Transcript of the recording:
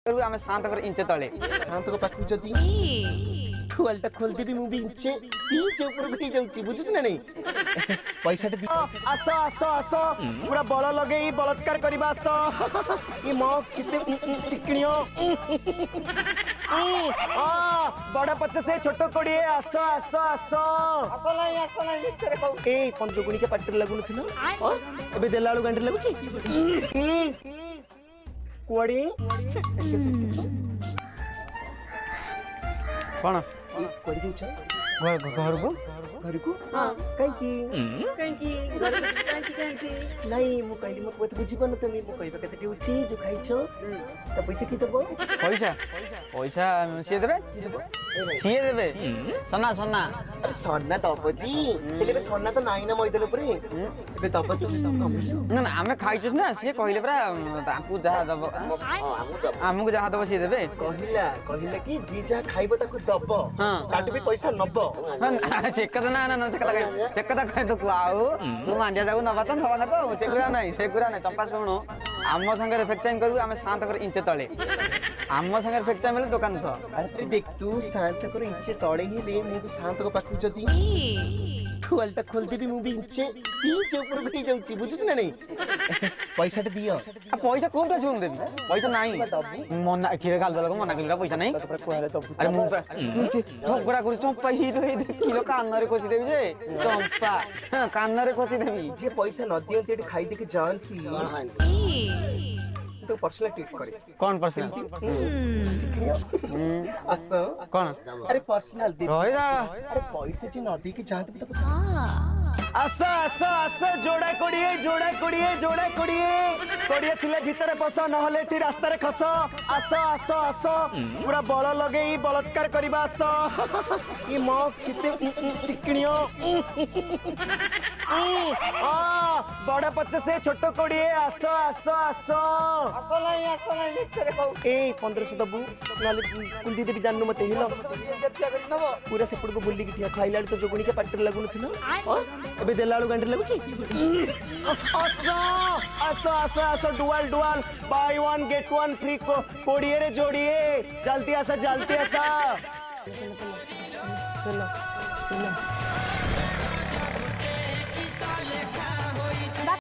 करू आमे शांत कर इंच तले शांत को पाखु जदी टुवालटा खोल देबी मु भी इंचे ऊपर भी जाउची बुझुछ ना नहीं पैसा टे आसो आसो आसो पूरा बळ लगेई बलात्कार करबा आसो ई म किते चिकनियो बड़ा पच्चे से छोट कोड़िए आसो आसो आसो असला मित्र को ए पंचगुणी के पाटर लागु नथिलो एबे देलाळु गांडी लागुची कोड़ी कोन कोड़ी जाउछ घर को हां काई नहीं मु कहली मु कोत बुझी पन तमी मु कहबा कते उची जो खाइछो त पैसा की दबो पैसा सिए देबे सोना सोना अरे सोना दबो जी हेले बे सोना तो नाही ना मइदल ऊपर एबे दबो तो ना ना हमें खाइछस ना सिए कहले परा ताकू जहा दबो हमकु जहा दबो सिए देबे कहिला कि जी जा खाइबो ताकू दबो ताटू भी पैसा नबो से कथा ना से कथा कह तो आउ तू मांडिया जाऊ नबा तो नबा तो से गुरा नहीं चंपा सुनो आम संगे फेक्टाइम करू आमे शांत कर इंच तले आम संगे फेक्टाइम मेले दुकान छ अरे देख तू शांत कर इंच तळे ही ले मु तो शांत को पाखु जदी टुवालटा खोल देबी मु भी इंचे ऊपर भी जाउची बुझुछ ना नहीं पैसा टे दियो पैसा कोन पे सुन देबी पैसा नहीं मना किरे गाल दलको मना किलो पैसा नहीं अरे मु झगड़ा करू चंपा ही किलो कान रे कोसी देबी जे चंपा कान रे कोसी देबी जे पैसा न दियो ते खाई दे के जान थी तो पर्सनल ट्रीट करे कौन पर्सनल असो कौन अरे पर्सनल दे रोई दा अरे पैसे जे न दी के जान तो असो असो असो जोड़ा कोड़िए थिले भीतर पस नहले ठी रास्ता रे खस असो असो असो पूरा बळ लगेई बलात्कार करबा असो ई म किते चिकनियो बड़ा पच्चे से छोट कोड़िए आसो आसो आसो असला मित्र को ए 1500 दबु नाले कुंदी देबी जाननु मते हिलो पूरा सेपड़ को बुल्ली की ठिया खाइला तो जोगुणी के पाटर लागु नथिलो एबे देलाळु गांडी लागुची आसो आसो आसो आसो dual buy one get one free कोड़िए रे जोड़िए जल्दी आसा चलो